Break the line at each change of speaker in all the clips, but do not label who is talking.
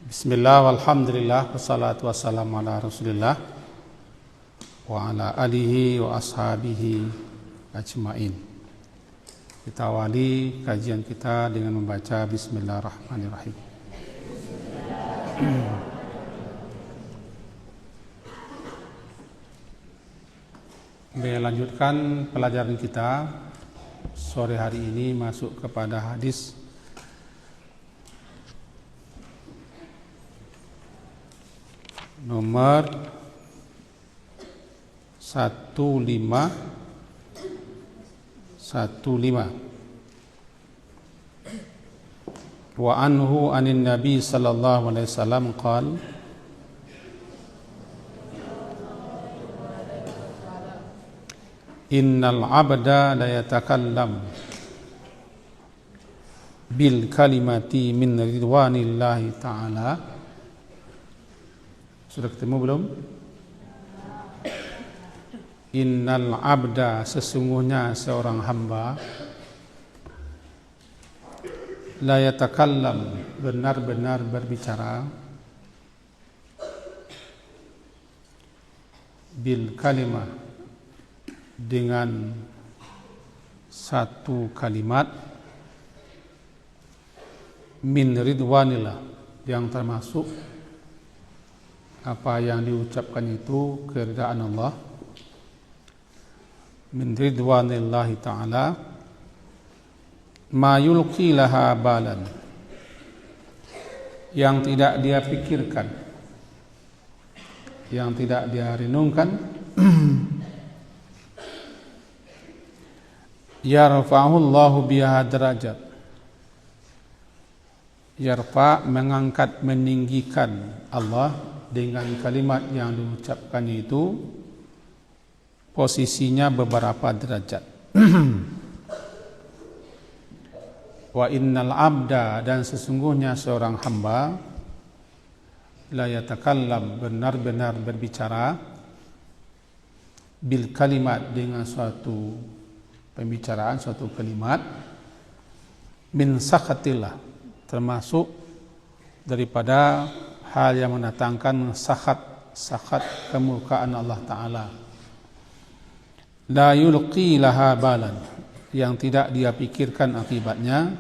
Bismillah walhamdulillah wassalatu wassalamu ala rasulillah wa ala alihi wa ashabihi ajmain. Kita awali kajian kita dengan membaca Bismillahirrahmanirrahim. Melanjutkan pelajaran kita sore hari ini masuk kepada hadis nomor 1515. Wa anhu anin nabi sallallahu alaihi wasallam qala innal abda la yatakallam bil kalimati min ridwanillahi ta'ala. Sudah ketemu belum? Innal abda, sesungguhnya seorang hamba, la yatakallam, benar-benar berbicara, bil kalimah, dengan satu kalimat, min ridwanillah, yang termasuk apa yang diucapkan itu keridaan Allah, min ridwanillahi ta'ala, ma yulqi laha balan, yang tidak dia pikirkan, yang tidak dia renungkan, yarfa'ullahu biha derajat, yarfa, mengangkat, meninggikan Allah dengan kalimat yang diucapkan itu posisinya beberapa derajat. Wa innal abda, dan sesungguhnya seorang hamba, la yatakallam, benar-benar berbicara, bil kalimat, dengan suatu pembicaraan, suatu kalimat, min sakhatillah, termasuk daripada hal yang mendatangkan sakhat kemurkaan Allah Ta'ala. La yulqi laha balan, yang tidak dia pikirkan akibatnya,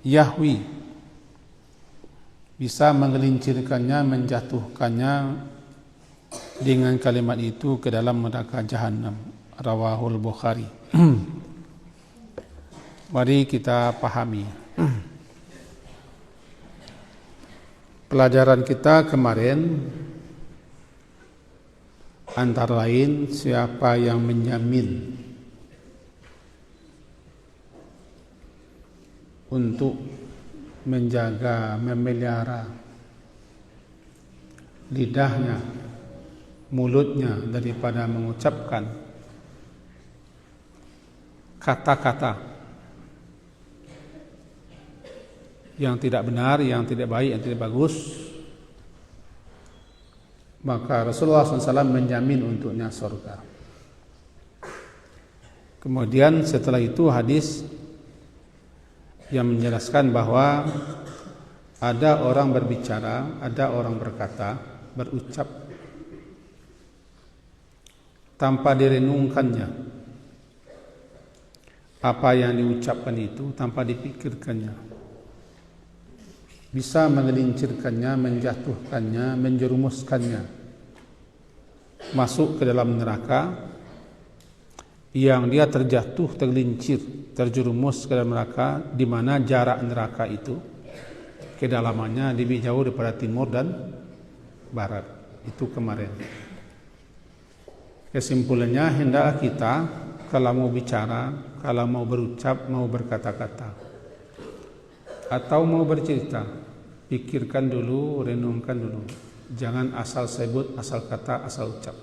yahwi, bisa menggelincirkannya, menjatuhkannya dengan kalimat itu ke dalam neraka jahanam. Rawahul Bukhari. Mari kita pahami. Pelajaran kita kemarin antara lain, siapa yang menjamin untuk menjaga, memelihara lidahnya, mulutnya daripada mengucapkan kata-kata yang tidak benar, yang tidak baik, yang tidak bagus, maka Rasulullah SAW menjamin untuknya surga. Kemudian setelah itu hadis yang menjelaskan bahwa ada orang berbicara, ada orang berkata, berucap tanpa direnungkannya, apa yang diucapkan itu tanpa dipikirkannya, bisa menggelincirkannya, menjatuhkannya, menjerumuskannya masuk ke dalam neraka, yang dia terjatuh, tergelincir, terjerumus ke dalam neraka, di mana jarak neraka itu kedalamannya lebih jauh daripada timur dan barat. Itu kemarin. Kesimpulannya, hendaklah kita kalau mau bicara, kalau mau berucap, mau berkata-kata, atau mau bercerita, pikirkan dulu, renungkan dulu. Jangan asal sebut, asal kata, asal ucap.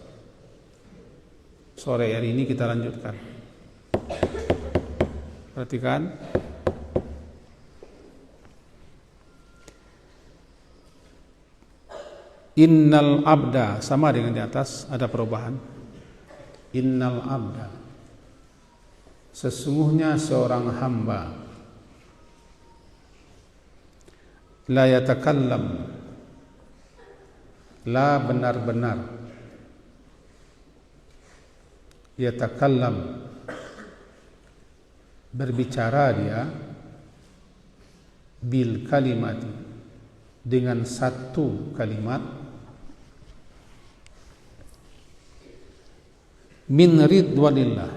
Sore hari ini kita lanjutkan. Perhatikan. Innal abda, sama dengan di atas, ada perubahan. Innal abda, sesungguhnya seorang hamba, la yatakallam, la benar-benar yatakallam berbicara dia bil kalimati dengan satu kalimat min ridwanillah,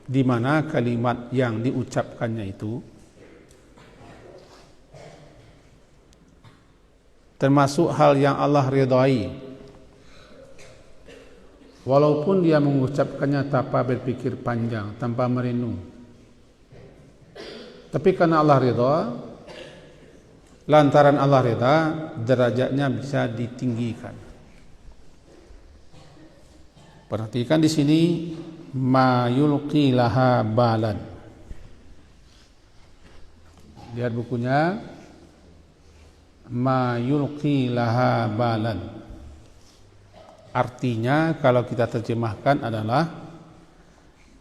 di mana kalimat yang diucapkannya itu termasuk hal yang Allah ridhai, walaupun dia mengucapkannya tanpa berpikir panjang, tanpa merenung, tapi karena Allah ridha, lantaran Allah ridha, derajatnya bisa ditinggikan. Perhatikan di sini, ma yulqi laha balan. Lihat bukunya, ma yulqi laha balan. Artinya kalau kita terjemahkan adalah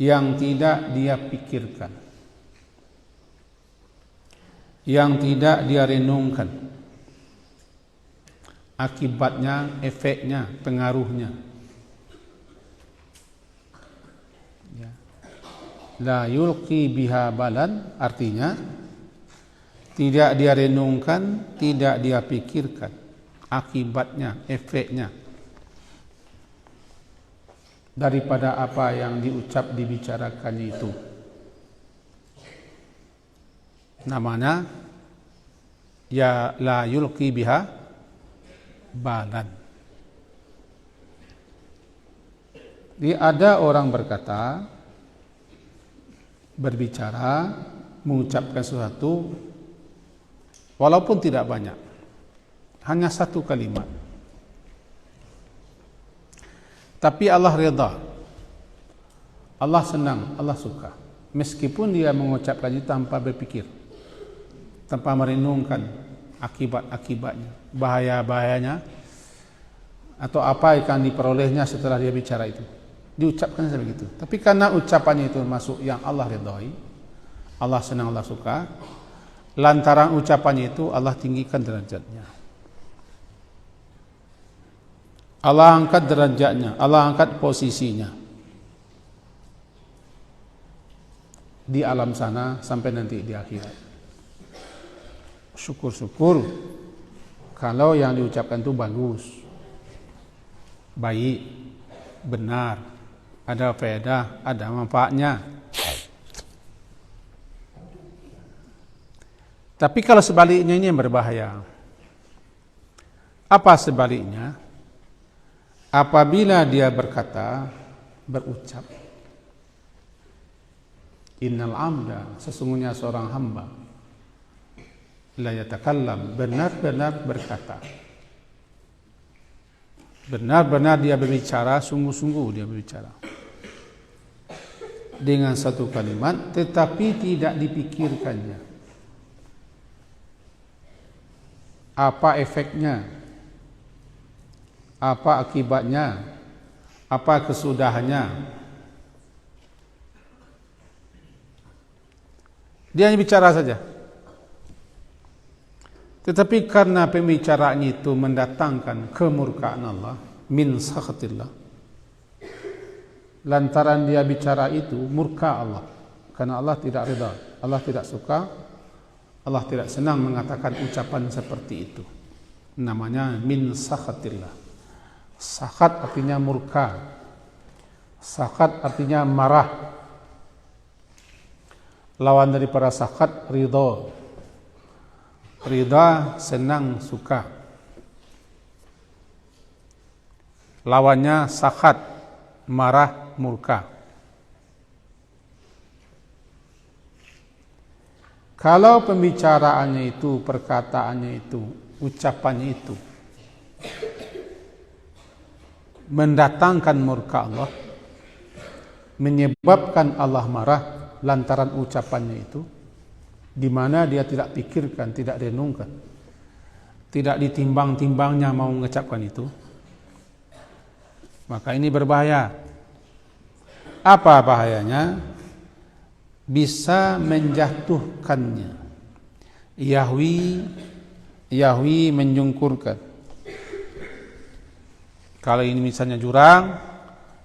yang tidak dia pikirkan, yang tidak dia renungkan, akibatnya, efeknya, pengaruhnya. La yulqi biha balan, artinya tidak dia renungkan, tidak dia pikirkan akibatnya, efeknya daripada apa yang diucap, dibicarakan itu. Namanya ya la yulqi biha balan. Jadi ada orang berkata, berbicara, mengucapkan sesuatu walaupun tidak banyak, hanya satu kalimat, tapi Allah redha, Allah senang, Allah suka, meskipun dia mengucapkan itu tanpa berpikir, tanpa merenungkan akibat-akibatnya, bahaya-bahayanya, atau apa yang akan diperolehnya setelah dia bicara itu. Diucapkan seperti itu. Tapi karena ucapannya itu masuk yang Allah ridhai, Allah senang, Allah suka, lantaran ucapannya itu Allah tinggikan derajatnya, Allah angkat derajatnya, Allah angkat posisinya di alam sana sampai nanti di akhirat. Syukur-syukur kalau yang diucapkan itu bagus, baik, benar, ada faedah, ada manfaatnya. Tapi kalau sebaliknya ini yang berbahaya. Apa sebaliknya? Apabila dia berkata, berucap, innal amda, sesungguhnya seorang hamba, la yatakallam, benar-benar berkata, benar-benar dia berbicara, sungguh-sungguh dia berbicara dengan satu kalimat, tetapi tidak dipikirkannya apa efeknya, apa akibatnya, apa kesudahannya. Dia hanya bicara saja, tetapi karena pembicaraannya itu mendatangkan kemurkaan Allah, min sakhatillah, lantaran dia bicara itu murka Allah, karena Allah tidak ridha, Allah tidak suka, Allah tidak senang mengatakan ucapan seperti itu. Namanya min sakhatillah. Sakhat artinya murka, sakhat artinya marah. Lawan daripada sakhat ridha. Ridha senang, suka. Lawannya sakhat, marah, murka. Kalau pembicaraannya itu, perkataannya itu, ucapannya itu mendatangkan murka Allah, menyebabkan Allah marah lantaran ucapannya itu, di mana dia tidak pikirkan, tidak renungkan, tidak ditimbang-timbangnya mau mengucapkan itu, maka ini berbahaya. Apa bahayanya? Bisa menjatuhkannya, yahwi menyungkurkan, Kalau ini misalnya jurang,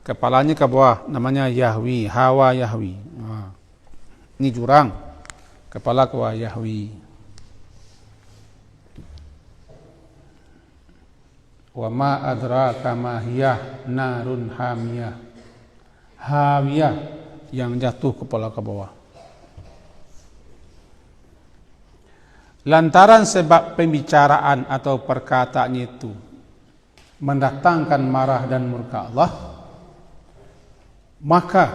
kepalanya ke bawah, namanya yahwi, hawa yahwi. Nah, ini jurang, kepala ke bawah yahwi. Wa ma adraka ma hiyah narun hamiyah. Hawiyah, yang jatuh kepala ke bawah. Lantaran sebab pembicaraan atau perkataan itu mendatangkan marah dan murka Allah, maka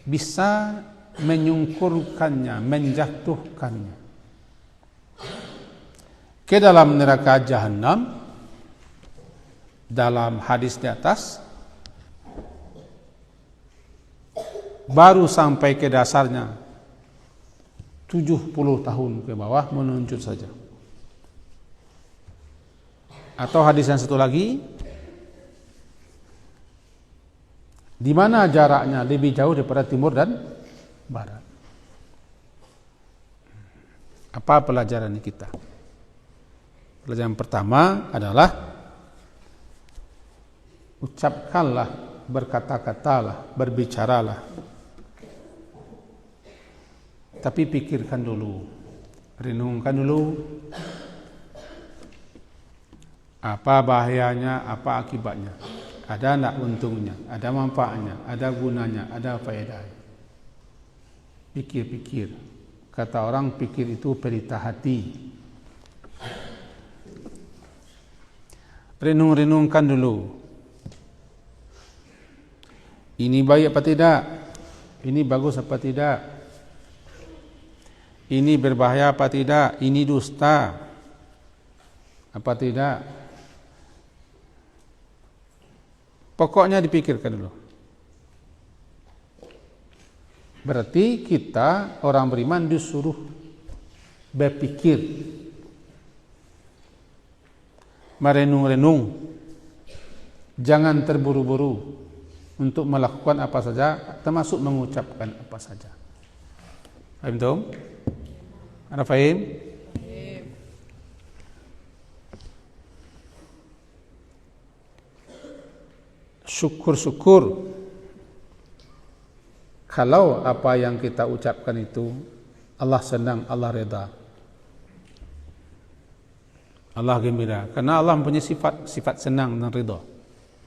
bisa menyungkurkannya, menjatuhkannya ke dalam neraka jahanam. Dalam hadis di atas, baru sampai ke dasarnya 70 tahun ke bawah menunjuk saja. Atau hadis yang satu lagi, di mana jaraknya lebih jauh daripada timur dan barat. Apa pelajaran kita? Pelajaran pertama adalah ucapkanlah, berkata-katalah, berbicaralah, tapi pikirkan dulu, renungkan dulu, apa bahayanya, apa akibatnya, ada enggak untungnya, ada manfaatnya, ada gunanya, ada faedahnya. Pikir-pikir. Kata orang, pikir itu pelita hati. Renung-renungkan dulu. Ini baik apa tidak? Ini bagus apa tidak? Ini berbahaya apa tidak? Ini dusta apa tidak? Pokoknya dipikirkan dulu. Berarti kita orang beriman disuruh berpikir, merenung-renung, jangan terburu-buru untuk melakukan apa saja, termasuk mengucapkan apa saja. Faham tuh? Ada faham? Syukur-syukur kalau apa yang kita ucapkan itu Allah senang, Allah reda, Allah gembira. Karena Allah mempunyai sifat senang dan reda,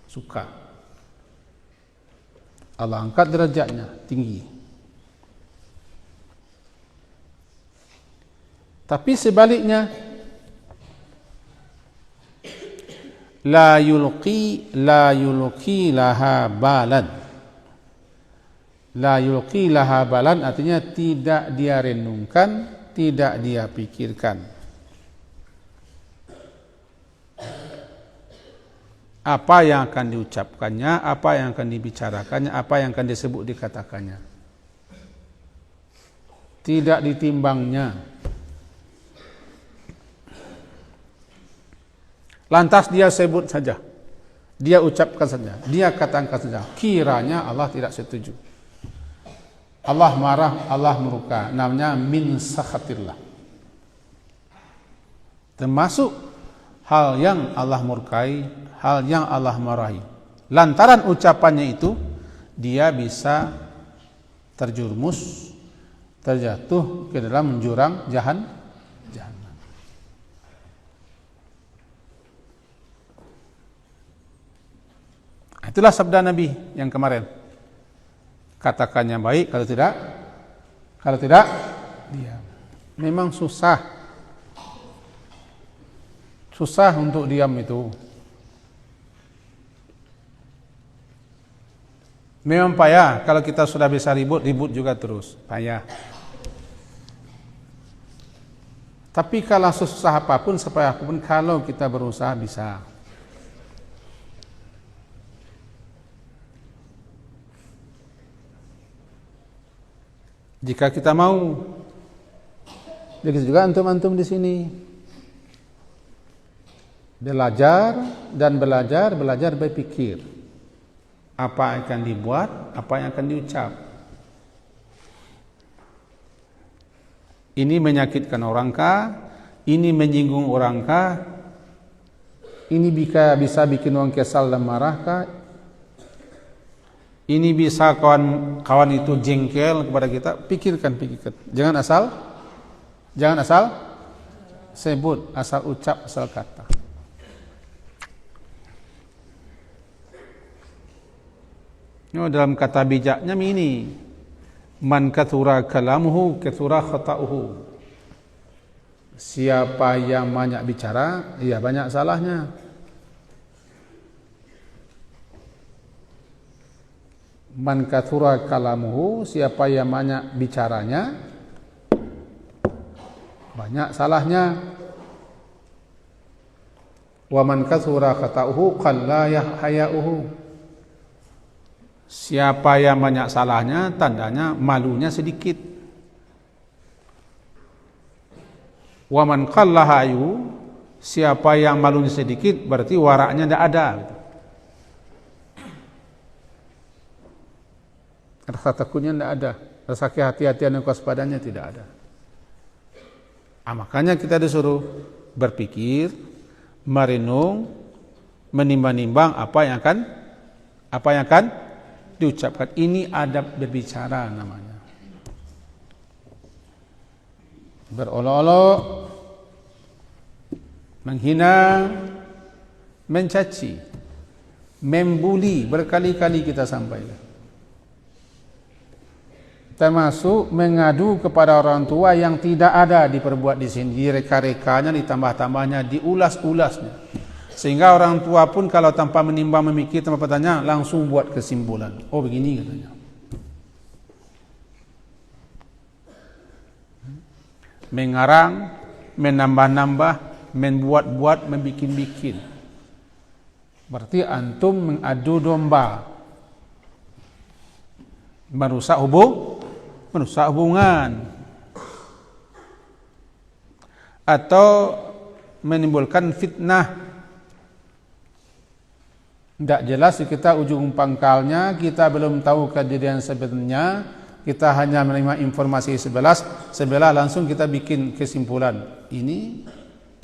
suka. Allah angkat derajatnya tinggi. Tapi sebaliknya, la yulqi laha balan. La yulqi laha balan artinya tidak dia renungkan, tidak dia pikirkan. Apa yang akan diucapkannya, apa yang akan dibicarakannya, apa yang akan disebut dikatakannya. Tidak ditimbangnya. Lantas dia sebut saja, dia ucapkan saja, dia katakan saja. Kiranya Allah tidak setuju, Allah marah, Allah murka. Namanya min sakhatillah. Termasuk hal yang Allah murkai, hal yang Allah marahi. Lantaran ucapannya itu, dia bisa terjerumus, terjatuh ke dalam jurang jahanam. Itulah sabda Nabi yang kemarin. Katakannya baik, kalau tidak, diam. Memang susah untuk diam itu. Memang payah. Kalau kita sudah bisa ribut juga terus, payah. Tapi kalau susah apapun, sepayah apapun, kalau kita berusaha bisa. Jika kita mau, begitu juga antum-antum di sini, belajar berpikir, apa yang akan dibuat, apa yang akan diucap. Ini menyakitkan orangkah? Ini menyinggung orangkah? Ini bisa bikin orang kesal dan marah kah? Ini bisa kawan itu jengkel kepada kita? Pikirkan. Jangan asal sebut, asal ucap, asal kata. Dalam kata bijaknya ini, man kathura kalamuhu kathura khata'uhu. Siapa yang banyak bicara, ya banyak salahnya. Man kathura kalamuhu, siapa yang banyak bicaranya, banyak salahnya. Wa man kathura khata'uhu qalla haya'uhu. Siapa yang banyak salahnya, tandanya malunya sedikit. Wa man qalla hayu, siapa yang malunya sedikit berarti waraknya tidak ada. Rasa takutnya tidak ada, rasa kehati-hatian dan kewaspadanya tidak ada. Makanya kita disuruh berpikir, merenung, menimbang-nimbang apa yang akan diucapkan. Ini adab berbicara namanya. Berolok-olok, menghina, mencaci, membuli, berkali-kali kita sampaikan. Termasuk mengadu kepada orang tua yang tidak ada, diperbuat di sini, direka-rekanya, ditambah-tambahnya, diulas-ulasnya. Sehingga orang tua pun kalau tanpa menimbang, memikir, tanpa bertanya, langsung buat kesimpulan. Oh begini katanya. Mengarang, menambah-nambah, membuat-buat, membikin-bikin. Berarti antum mengadu domba. Merusak hubungan. Atau menimbulkan fitnah. Tidak jelas kita ujung pangkalnya, kita belum tahu kejadian sebenarnya, kita hanya menerima informasi sebelah langsung kita bikin kesimpulan. Ini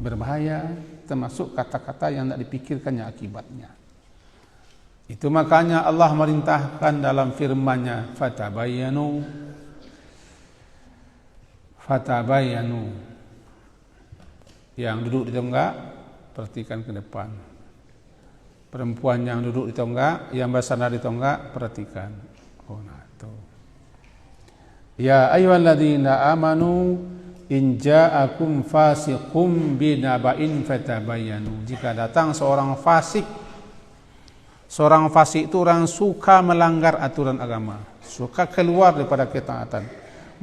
berbahaya, termasuk kata-kata yang tidak dipikirkannya akibatnya. Itu makanya Allah merintahkan dalam firman-Nya, fatabayanu. Yang duduk di tonggak, perhatikan ke depan. Perempuan yang duduk di tonggak, yang bersandar di tonggak, perhatikan. Ya ayyuhalladzina amanu in ja'akum fasiqum binaba'in fatabayanu. Jika datang seorang fasik itu orang suka melanggar aturan agama, suka keluar daripada ketaatan.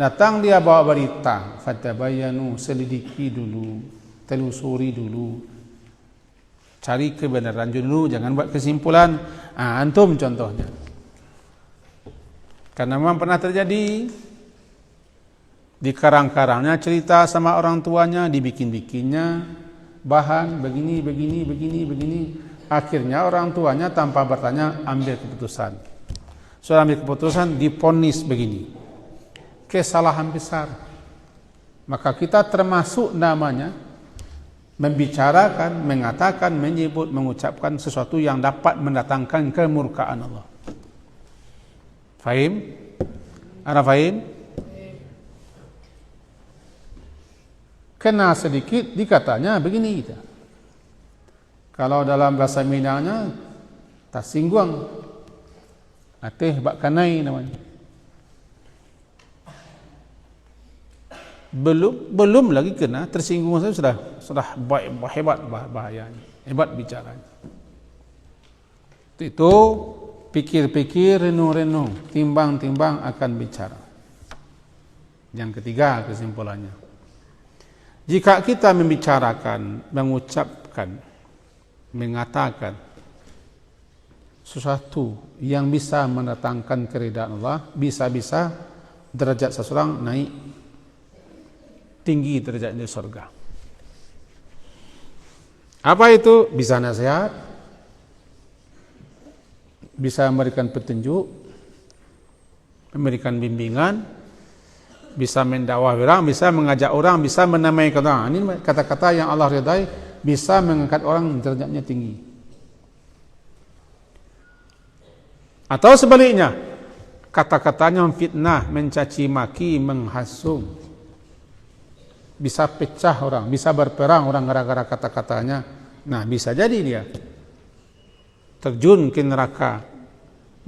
Datang dia bawa berita, fatabayanu, selidiki dulu, telusuri dulu. Cari kebenaran dulu, jangan buat kesimpulan. Antum contohnya. Karena memang pernah terjadi. Dikarang-karangnya cerita sama orang tuanya, dibikin-bikinnya bahan begini. Akhirnya orang tuanya tanpa bertanya ambil keputusan. Setelah ambil keputusan diponis begini. Kesalahan besar. Maka kita termasuk namanya membicarakan, mengatakan, menyebut, mengucapkan sesuatu yang dapat mendatangkan kemurkaan Allah. Fahim? Ana fahim? Kena sedikit dikatanya begini kita. Kalau dalam bahasa Minangnya tasingguang. Ateh bak kanai namanya. Belum lagi kena tersinggung saja sudah hebat bahayanya, hebat bicaranya. Itu pikir-pikir, renung-renung, timbang-timbang akan bicara. Yang ketiga kesimpulannya, jika kita membicarakan, mengucapkan, mengatakan sesuatu yang bisa mendatangkan keridhaan Allah, bisa-bisa derajat seseorang naik tinggi derajat di surga. Apa itu? Bisa nasihat, bisa memberikan petunjuk, memberikan bimbingan, bisa mendakwah orang, bisa mengajak orang, bisa menamaikan orang. Ini kata-kata yang Allah ridai, bisa mengangkat orang derajatnya tinggi. Atau sebaliknya, kata-katanya memfitnah, mencaci maki, menghasung, bisa pecah orang, bisa berperang orang gara-gara kata-katanya. Nah, bisa jadi dia terjun ke neraka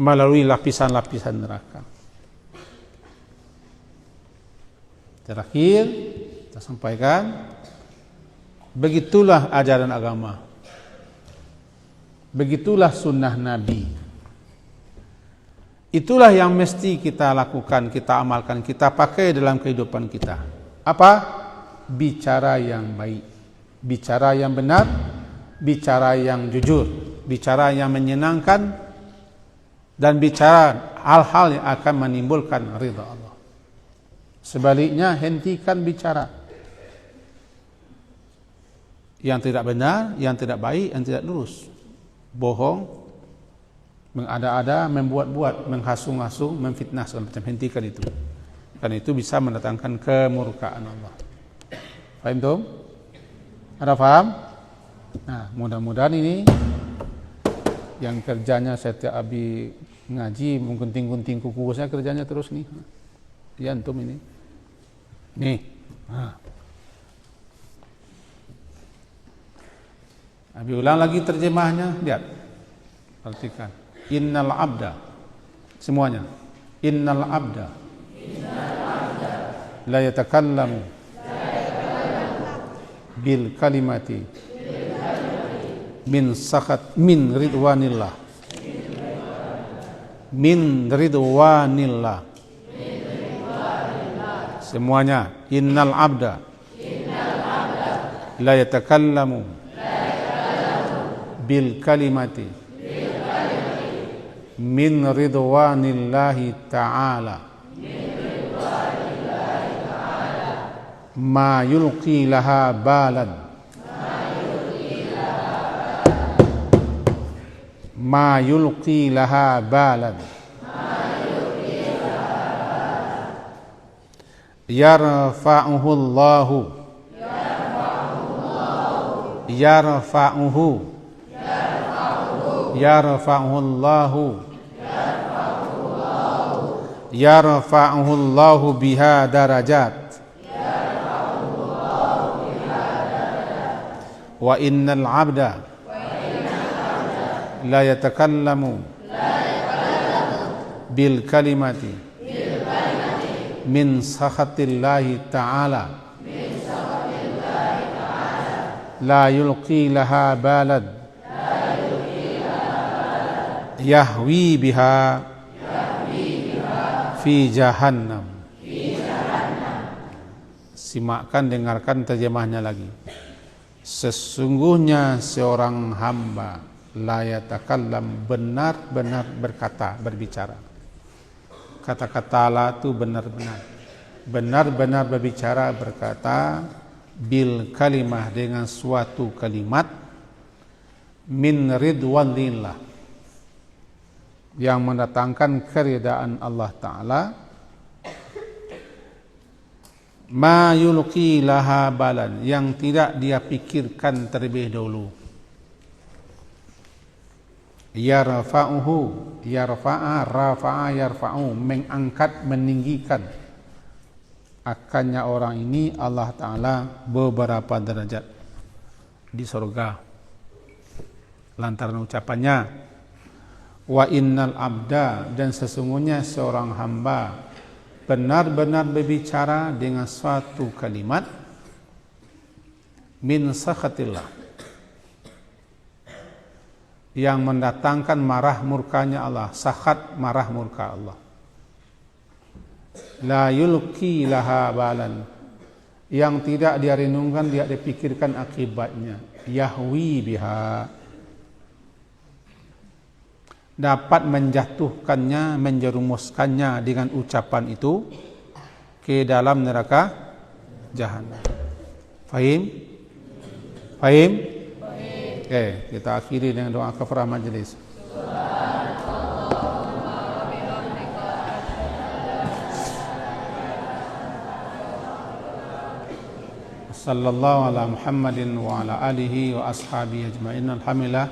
melalui lapisan-lapisan neraka. Terakhir kita sampaikan, begitulah ajaran agama, begitulah sunnah Nabi. Itulah yang mesti kita lakukan, kita amalkan, kita pakai dalam kehidupan kita. Apa? Bicara yang baik, bicara yang benar, bicara yang jujur, bicara yang menyenangkan, dan bicara hal-hal yang akan menimbulkan ridha Allah. Sebaliknya, hentikan bicara yang tidak benar, yang tidak baik, yang tidak lurus, bohong, mengada-ada, membuat-buat, menghasung-hasung, memfitnah segala macam. Hentikan itu. Karena itu bisa mendatangkan kemurkaan Allah. Faham tuh? Ada faham? Nah, mudah-mudahan ini yang kerjanya setiap habis ngaji menggunting-gunting kuku saya kerjanya terus nih. Ya antum ini. Nih. Nah. Habis ulang lagi terjemahnya, lihat. Perhatikan. Innal abda. Semuanya. Innal abda. La yatakallamu bil kalimati min sakhat min ridwanillah. Min ridwanillah. Semuanya. Innal abda la yatakallamu bil kalimati min ridwanillahi ta'ala ma yulqi laha balan ma yulqi laha balan yarfa'uhu Allahu yarfa'uhu Allahu yarfa'uhu Allahu biha darajat wa innal 'abda la yatakallamu bil kalimati min sakhatillahi ta'ala la yulqi laha balad yahwi biha fi jahannam. Simakkan, dengarkan terjemahnya lagi. Sesungguhnya seorang hamba la yatakallam, benar-benar berkata, berbicara. Kata-kata la itu benar-benar berbicara, berkata, bil kalimah, dengan suatu kalimat, min ridwanillah, yang mendatangkan keridaan Allah Ta'ala, ma yulqi laha balan, yang tidak dia pikirkan terlebih dahulu. Yarfa'uhu, rafa'a yarfa'u, mengangkat, meninggikan. Akannya orang ini Allah Ta'ala beberapa derajat di surga lantaran ucapannya. Wa innal abda, dan sesungguhnya seorang hamba benar-benar berbicara dengan suatu kalimat min sakhatillah, yang mendatangkan marah murkanya Allah. Sakhat, marah murka Allah. La yulqi laha balan, yang tidak dia renungkan, dia dipikirkan akibatnya. Yahwi biha, dapat menjatuhkannya, menjerumuskannya dengan ucapan itu ke dalam neraka jahanam. Fahim? Fahim? Oke, kita akhiri dengan doa kafarah majelis. Sallallahu ala Muhammadin wa ala alihi wa ashabihi ajma'in. Alhamdulillah.